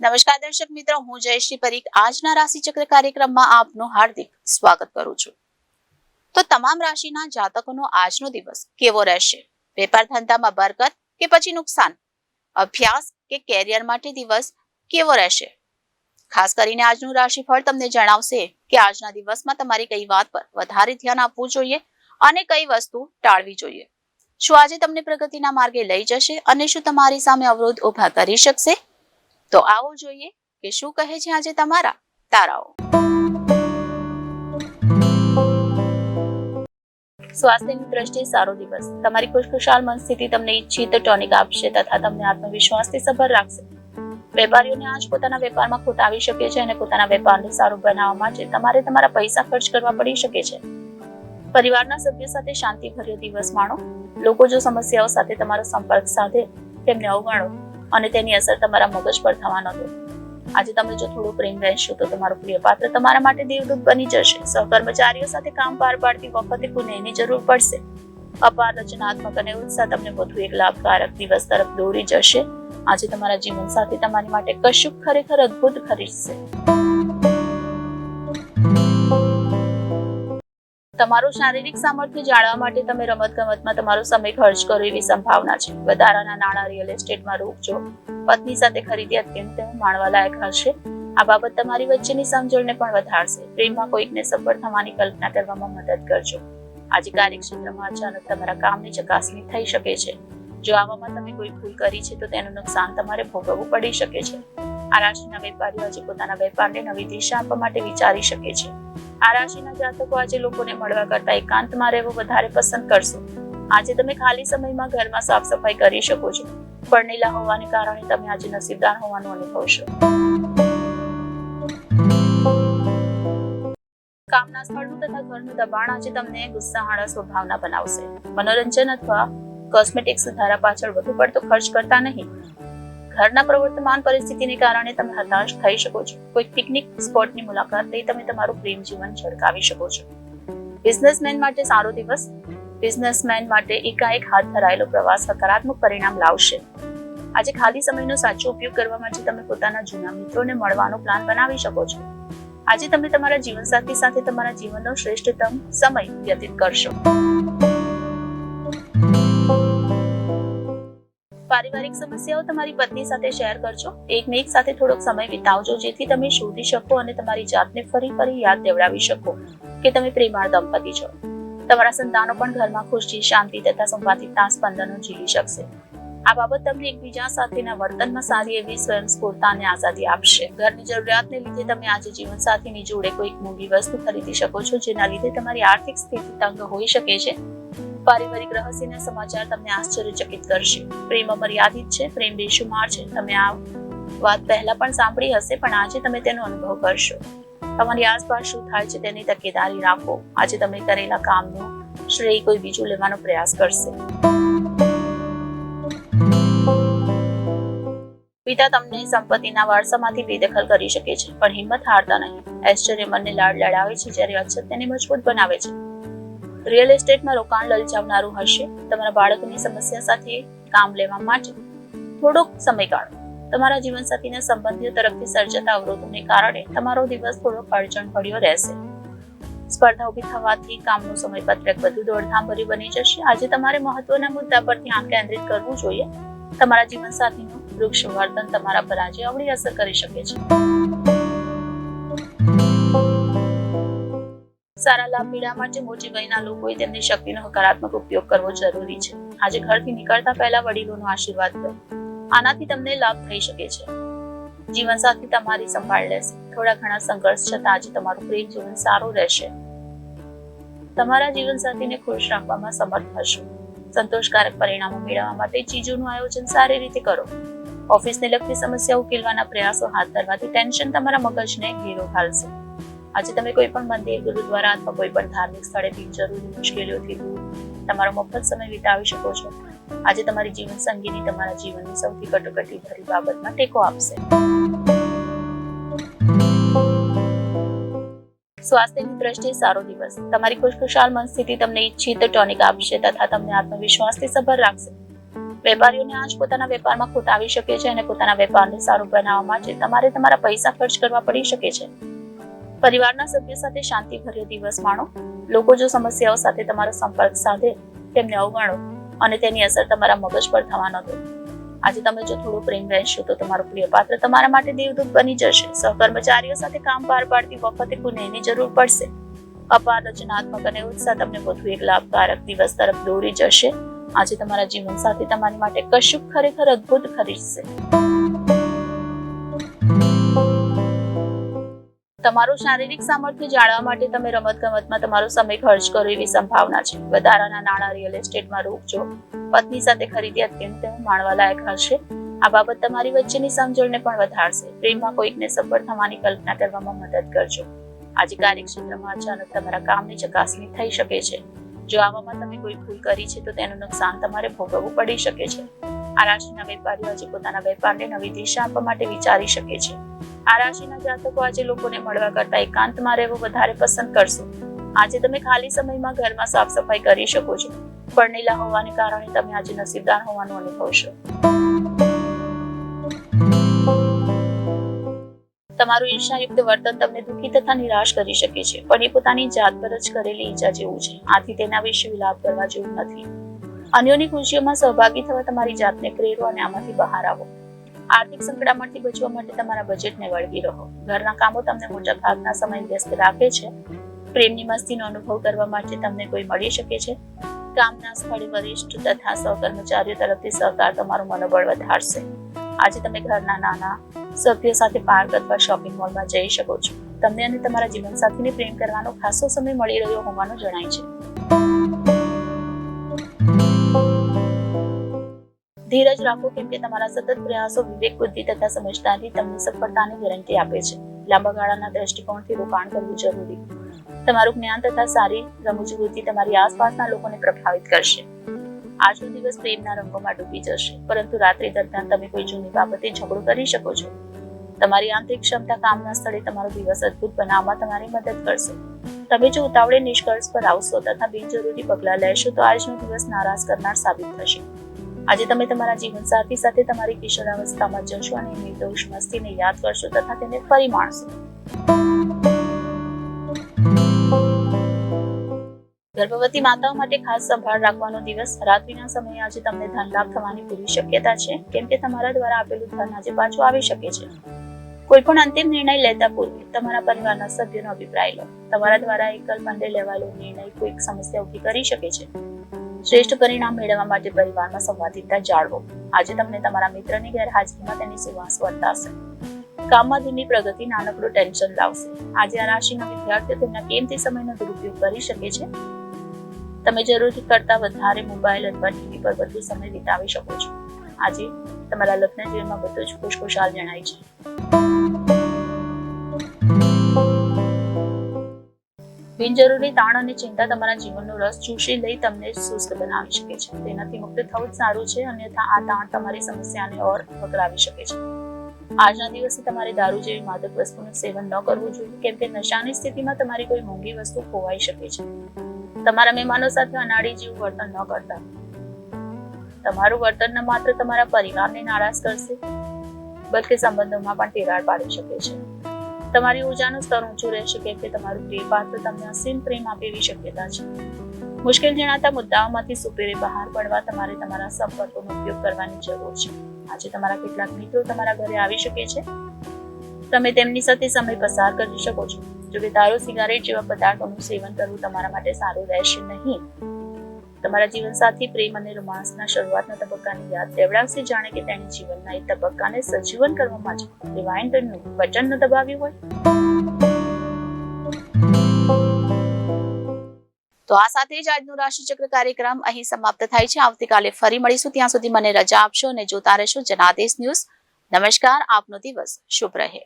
નમસ્કાર દર્શક મિત્રો, હું જયશ્રી પરીખ આજના રાશિચક્ર કાર્યક્રમમાં આપનું હાર્દિક સ્વાગત કરું છું. તો તમામ રાશિના જાતકોનો આજનો દિવસ કેવો રહેશે? વેપાર ધંધામાં બરકત કે પછી નુકસાન? અભ્યાસ કે કેરિયર માટે દિવસ કેવો રહેશે? ખાસ કરીને આજનું રાશિફળ તમને જણાવશે કે આજના દિવસમાં તમારી કઈ વાત પર વધારે ધ્યાન આપવું જોઈએ અને કઈ વસ્તુ ટાળવી જોઈએ. શું આજે તમને પ્રગતિના માર્ગે લઈ જશે અને શું તમારી સામે અવરોધ ઉભા કરી શકશે? તો આવો જોઈએ કે શું કહે છે આજે તમારા તારાઓ. સ્વાસ્થ્યની દ્રષ્ટિએ સારો દિવસ. તમારી ખુશખુશાલ મન સ્થિતિ તમને ઈચ્છિત ટોનિક આપશે તથા તમને આત્મવિશ્વાસથી સભર રાખશે. વેપારીઓને આજ પોતાના વેપારમાં ખોટ આવી શકે છે અને પોતાના વેપારને સારું બનાવવા માટે તમારે તમારા પૈસા ખર્ચ કરવા પડી શકે છે. પરિવારના સભ્યો સાથે શાંતિભર્યો દિવસ માણો. લોકો જો સમસ્યાઓ સાથે તમારો સંપર્ક સાધે તેમને અવગણો અને તેની અસર તમારા મગજ પર થવા ન દો. આજે તમે જો થોડું પ્રેમ રહેશો તો તમારું પ્રિય પાત્ર તમારા માટે દેવદૂત બની જશે. સહકર્મચારીઓ સાથે કામ પાર પાડતી વખતે પુણ્યની જરૂર પડશે. અપાર રચનાત્મક અને ઉત્સાહ તમને વધુ એક લાભકારક દિવસ તરફ દોરી જશે. આજે તમારા જીવન સાથે તમારી માટે કશુંક ખરેખર અદ્ભુત ખરીદશે. તમારું શારીરિક સામર્થ્ય જાળવવા માટે તમે રમતગમતમાં તમારો સમય ખર્ચ કરો એવી સંભાવના છે. વધારાના નાણાં રિયલ એસ્ટેટમાં રોકજો. પત્ની સાથે ખરીદી અત્યંત માણવા લાયક હશે. આ બાબત તમારી વચ્ચેની સમજણને પણ વધારશે. પ્રેમમાં કોઈકને સફળ થવાની કલ્પના કરવામાં મદદ કરજો. આજે કાર્યક્ષેત્રમાં અચાનક તમારા કામની ચકાસણી થઈ શકે છે. જો આવામાં તમે કોઈ ભૂલ કરી છે તો તેનું નુકસાન તમારે ભોગવવું પડી શકે છે. આ રાશિના વેપારીઓ આજે પોતાના વેપારને નવી દિશા આપવા માટે વિચારી શકે છે. આ રાશિના જાતકો આજે લોકોને મળવા કરતા એકાંતમાં રહેવું વધારે પસંદ કરશો. આજે તમે ખાલી સમયમાં ઘરમાં સાફ સફાઈ કરી શકો છો. પરણેલા હોવાને કારણે તમે આજે નસીબદાર હોવાનું અનુભવશો. કામના સ્થળનું તથા ઘરનું દબાણ આજે તમને ગુસ્સાહાળા સ્વભાવના બનાવશે. મનોરંજન અથવા કોસ્મેટિક સુધારા પાછળ વધુ પડતો ખર્ચ કરતા નહીં. ઘરના પ્રવર્તમાન પરિસ્થિતિને કારણે તમે હતાશ થઈ શકો છો. કોઈ પિકનિક સ્પોટની મુલાકાત લઈ તમે તમારું પ્રેમ જીવન ઝડકાવી શકો છો. બિઝનેસમેન માટે સારો દિવસ. બિઝનેસમેન માટે એકાએક હાથ ધરાયેલો પ્રવાસ સકારાત્મક પરિણામ લાવશે. આજે ખાલી સમયનો સાચો ઉપયોગ કરવા માટે તમે પોતાના જૂના મિત્રોને મળવાનો પ્લાન બનાવી શકો છો. આજે તમે તમારા જીવનસાથી સાથે તમારા જીવનનો શ્રેષ્ઠતમ સમય વ્યતીત કરશો. પારિવારિક સમસ્યાઓ તમારી પત્ની સાથે શેર કરજો. એકમેક સાથે થોડોક સમય વિતાવજો જેથી તમે શોધી શકો અને તમારી જાતને ફરી યાદ દેવડાવી શકો કે તમે પ્રેમાળ દંપતી છો. તમારા સંતાનો પણ ઘરમાં ખુશી, શાંતિ તથા સંવાદિતા સ્પંદનો ઝીલી શકશે. આ બાબત તમને એકબીજા સાથેના વર્તનમાં સારી એવી સ્વયંસ્ફૂર્તા અને આઝાદી આપશે. ઘરની જરૂરિયાતને લીધે તમે આજે જીવનસાથીની જોડે કોઈક મોંઘી વસ્તુ ખરીદી શકો છો જેના લીધે તમારી આર્થિક સ્થિતિ તંગ હોઈ શકે છે. પારિવારિક રહસ્યના સમાચાર તમને આશ્ચર્યચકિત કરશે. પ્રેમ મર્યાદિત છે, પ્રેમ બેશુમાર છે. તમે આ વાત પહેલા પણ સાંભળી હશે પણ આજે તમે તેનો અનુભવ કરશો. તમારી આસપાસ શું થાય છે તેની તકેદારી રાખો. આજે તમે કરેલા કામનો શ્રેય કોઈ બીજું લેવાનો પ્રયાસ કરશે. પિતા તમને સંપત્તિના વારસામાંથી બેદખલ કરી શકે છે પણ હિંમત હારતા નહીં. ઐશ્વર્ય મનને લાડ લડાવે છે જ્યારે અછત તેને મજબૂત બનાવે છે. રિયલ એસ્ટેટમાં રોકાણ લલચાવનારું હશે. તમારા બાળકની સમસ્યા સાથે કામ લેવા માટે થોડોક સમય કાઢો. તમારા જીવનસાથીના સંબંધીઓ તરફથી સર્જાતા અવરોધોને કારણે તમારો દિવસ થોડો અડચણભર્યો રહેશે. સ્પર્ધા ઉભી થવાથી કામનું સમયપત્રક વધુ દોડધામભર્યું બની જશે. આજે તમારે મહત્વના મુદ્દા પર ધ્યાન કેન્દ્રિત કરવું જોઈએ. તમારા જીવનસાથીનું વૃક્ષ વર્તન તમારા પર આજે અવળી અસર કરી શકે છે. સારા લાભ મેળવવા માટે મોટી વયના લોકોએ તેમની શક્તિનો હકારાત્મક ઉપયોગ કરવો જરૂરી છે. આજે ઘરથી નીકળતા પહેલા વડીલોનો આશીર્વાદ લો. આનાથી તમને લાભ થઈ શકે છે. જીવનસાથી તમારી સંભાળ લેશે. થોડા ઘણા સંઘર્ષ છતાં આજે તમારું પ્રેમ જીવન સારું રહેશે. તમારા જીવનસાથીને ખુશ રાખવામાં સમર્થ હશો. સંતોષકારક પરિણામો મેળવવા માટે ચીજોનું આયોજન સારી રીતે કરો. ઓફિસને લગતી સમસ્યા ઉકેલવાના પ્રયાસો હાથ ધરવાથી ટેન્શન તમારા મગજને ઘેરો ઘાલશે. આજે તમે કોઈ પણ મંદિર, ગુરુદ્વારા અથવા કોઈ પણ ધાર્મિક સ્થળે બિનજરૂરી મુશ્કેલીઓથી દૂર તમારો મફત સમય વિતાવી શકો છો. આજે તમારી જીવન સંગીની તમારા જીવનની સૌથી કટોકટી ભરી બાબતમાં ટેકો આપશે. સ્વાસ્થ્યની દ્રષ્ટિએ સારો દિવસ. તમારી ખુશખુશાલ મન સ્થિતિ તમને ઈચ્છિત ટોનિક આપશે તથા તમને આત્મવિશ્વાસથી સભર રાખશે. વેપારીઓને આજ પોતાના વેપારમાં ખોટ આવી શકે છે અને પોતાના વેપારને સારું બનાવવા માટે તમારે તમારા પૈસા ખર્ચ કરવા પડી શકે છે. પરિવારના સભ્યો સાથે શાંતિભર્યો દિવસ માણો. લોકો જો સમસ્યાઓ સાથે તમારો સંપર્ક સાધે તેમને અવગણો અને તેની અસર તમારા મગજ પર થવા ન દો. આજે તમે જો થોડો પ્રેમ વહેંચશો તો તમારો પ્રિય પાત્ર તમારા માટે દેવદૂત બની જશે. સહકર્મચારીઓ સાથે કામ પાર પાડતી વખતે પુણ્યની જરૂર પડશે. અપાર રચનાત્મક અને ઉત્સાહ તમને વધુ એક લાભકારક દિવસ તરફ દોરી જશે. આજે તમારા જીવન સાથે તમારી માટે કશુંક ખરેખર અદ્ભુત ખરીદશે. તમારું શારીરિક સામર્થ્ય જાળવવા માટે તમે રમતગમતમાં તમારો સમય ખર્ચ કરો એવી સંભાવના છે. વધારાના નાણાં રિયલ એસ્ટેટમાં રોકજો. પત્ની સાથે ખરીદી અત્યંત માણવા લાયક હશે. આ બાબત તમારી વચ્ચેની સમજણને પણ વધારશે. પ્રેમમાં કોઈકને સફળ થવાની કલ્પના કરવામાં મદદ કરજો. આજે કાર્યક્ષેત્રમાં અચાનક તમારા કામની ચકાસણી થઈ શકે છે. જો આવામાં તમે કોઈ ભૂલ કરી છે તો તેનું નુકસાન તમારે ભોગવવું પડી શકે છે. આ રાશિના વેપારીઓ આજે પોતાના વેપારને નવી દિશા આપવા માટે વિચારી શકે છે. આ રાશિના જાતકો આજે લોકોને મળવા કરતા એકાંતમાં રહેવું વધારે પસંદ કરશો. આજે તમે ખાલી સમયમાં ઘરમાં સાફ સફાઈ કરી શકો છો. પરણેલા હોવાને કારણે તમે આજે નસીબદાર હોવાનું અનુભવશો. તમારું ઈર્ષાયુક્ત વર્તન તમને દુઃખી તથા નિરાશ કરી શકે છે, પણ એ પોતાની જાત પર જ કરેલી ઈજા જેવું છે. આથી તેના વિશે વિલાપ કરવા જેવું નથી. અન્યોની ખુશીઓમાં સહભાગી થવા તમારી જાતને પ્રેરો અને આમાંથી બહાર આવો. આર્થિક સંકળામણથી બચવા માટે તમારા બજેટને વળગી રહો. ઘરના કામો તમને મોટા ભાગના સમય વ્યસ્ત રાખે છે. પ્રેમની મસ્તીનો અનુભવ કરવા માટે તમને કોઈ મળી શકે છે. કામના સ્થળે વરિષ્ઠ તથા સહકર્મચારીઓ તરફથી સહકાર તમારું મનોબળ વધારશે. આજે તમે ઘરના નાના સભ્યો સાથે પાર્ક અથવા શોપિંગ મોલમાં જઈ શકો છો. તમને અને તમારા જીવનસાથીને પ્રેમ કરવાનો ખાસો સમય મળી રહ્યો હોવાનું જણાય છે. ધીરજ રાખો, કેમ કે તમારા સતત પ્રયાસો, વિવેક, બુદ્ધિ તથા સમજદારી તમને સફળતાની ગેરંટી આપે છે. લાંબા ગાળાના દ્રષ્ટિકોણથી રોકાણ કરવું જરૂરી. તમારું જ્ઞાન તથા સારી રમૂજ બુદ્ધિ તમારી આસપાસના લોકોને પ્રભાવિત કરશે. આજનો દિવસ પ્રેમના રંગોમાં ડૂબી જશે, પરંતુ રાત્રિ દરમિયાન તમે કોઈ જૂની બાબતે ઝઘડો કરી શકો છો. તમારી આંતરિક ક્ષમતા કામના સ્થળે તમારો દિવસ અદ્ભુત બનાવવામાં તમારી મદદ કરશે. તમે જો ઉતાવળે નિષ્કર્ષ પર આવશો તથા બિનજરૂરી પગલાં લેશો તો આજનો દિવસ નારાજ કરનાર સાબિત થશે. આજે તમે તમારા જીવનસાથી સાથે તમારી કિશોરાવસ્થામાં જશો અને નિર્દોષ મસ્તીને યાદ કરશો તથા તેને ફરી માણશો. ગર્ભવતી માતાઓ માટે ખાસ સંભાળ રાખવાનો દિવસ. રાત્રિના સમયે આજે તમને ધન લાભ થવાની પૂરી શક્યતા છે, કેમ કે તમારા દ્વારા આપેલું ધન આજે પાછું આવી શકે છે. કોઈ પણ અંતિમ નિર્ણય લેતા પૂર્વે તમારા પરિવારના સભ્યોનો અભિપ્રાય લો. તમારા દ્વારા એકલ પંડે લેવાયેલો નિર્ણય કોઈક સમસ્યા ઉભી કરી શકે છે. શ્રેષ્ઠ પરિણામ મેળવવા માટે પરિવારમાં સંવાદિતા જાળવો. આજે તમને તમારા મિત્રની ગેરહાજરીમાં તેની સુવાસ વર્તાશે. કામમાં ધીમી પ્રગતિ નાનકડું ટેન્શન લાવશે. આજે આ રાશિના વિદ્યાર્થીઓ તેમના કિંમતી સમયનો દુરુપયોગ કરી શકે છે. તમે જરૂર કરતા વધારે મોબાઈલ અથવા ટીવી પર વધુ સમય વિતાવી શકો છો. આજે તમારા લગ્ન જીવનમાં બધું જ ખુશખુશાલ જણાય છે. બિનજરૂરી તાણ અને ચિંતા તમારા જીવનનો રસ ચૂસી લઈ તમને સુસ્ત બનાવી શકે છે. તેનાથી મુક્ત થવું જ સારું છે, અન્યથા આ તાણ તમારી સમસ્યાને ઓર વકરાવી શકે છે. આજના દિવસે તમારે દારૂ જેવી માદક વસ્તુનું સેવન ન કરવું જોઈએ, કેમ કે નશાની સ્થિતિમાં તમારી કોઈ મોંઘી વસ્તુ ખોવાઈ શકે છે. તમારા મહેમાનો સાથે અનાડી જેવું વર્તન ન કરતા. તમારું વર્તન ન માત્ર તમારા પરિવારને નારાજ કરશે, બલકે સંબંધોમાં પણ તિરાડ પાડી શકે છે. તમારી ઉર્જાનું સ્તર ઊંચું રહેશે, કેમ કે તમારું પ્રિય પાત્ર તમને અસીમ પ્રેમ આપે એવી શક્યતા છે. મુશ્કેલ જણાતા મુદ્દાઓમાંથી સુપેરે બહાર પડવા તમારે તમારા સંપર્કોનો ઉપયોગ કરવાની જરૂર છે. આજે તમારા કેટલાક મિત્રો તમારા ઘરે આવી શકે છે. તમે તેમની સાથે સમય પસાર કરી શકો છો. જોકે દારૂ, સિગારેટ જેવા પદાર્થોનું સેવન કરવું તમારા માટે સારું રહેશે નહીં. તમારા જીવનસાથી પ્રેમ અને રોમાંસના શરૂઆતના તબક્કાની યાદ દેવડાવશે, જાણે કે તેણે જીવનના એક તબક્કાને સજીવન કરવામાં જ રિવાઇન્ડરનું બટન ન દબાવ્યું હોય. તો આ સાથે જ આજનો રાશિચક્ર કાર્યક્રમ અહીં સમાપ્ત થાય છે. આવતીકાલે ફરી મળીશું. ત્યાં સુધી મને રજા આપશો અને જોતા રહેશો જનાદેશ ન્યૂઝ. નમસ્કાર. આપનો દિવસ શુભ રહે.